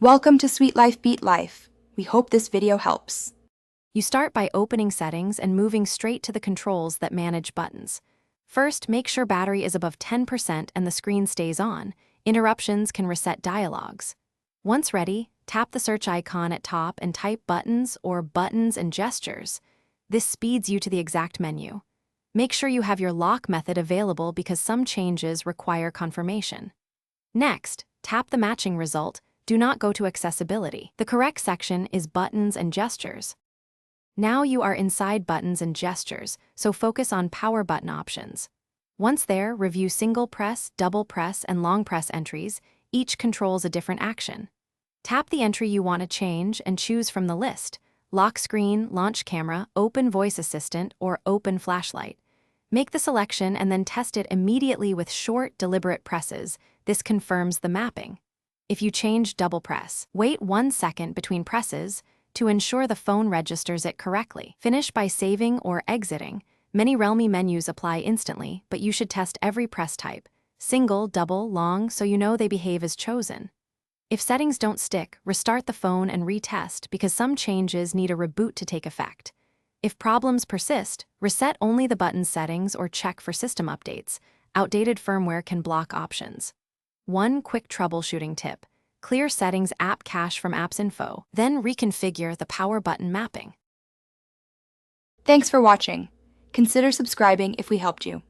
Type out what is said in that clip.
Welcome to Sweet Life Beat Life. We hope this video helps. You start by opening settings and moving straight to the controls that manage buttons. First, make sure battery is above 10% and the screen stays on. Interruptions can reset dialogues. Once ready, tap the search icon at top and type buttons or buttons and gestures. This speeds you to the exact menu. Make sure you have your lock method available because some changes require confirmation. Next, tap the matching result. Do not go to accessibility. The correct section is buttons and gestures. Now you are inside buttons and gestures, so focus on power button options. Once there, review single press, double press, and long press entries. Each controls a different action. Tap the entry you want to change and choose from the list: lock screen, launch camera, open voice assistant, or open flashlight. Make the selection and then test it immediately with short, deliberate presses. This confirms the mapping. If you change double press, wait 1 second between presses to ensure the phone registers it correctly. Finish by saving or exiting. Many Realme menus apply instantly, but you should test every press type, single, double, long, so you know they behave as chosen. If settings don't stick, restart the phone and retest because some changes need a reboot to take effect. If problems persist, reset only the button settings or check for system updates. Outdated firmware can block options. One quick troubleshooting tip: clear settings app cache from apps info, then reconfigure the power button mapping. Thanks for watching. Consider subscribing if we helped you.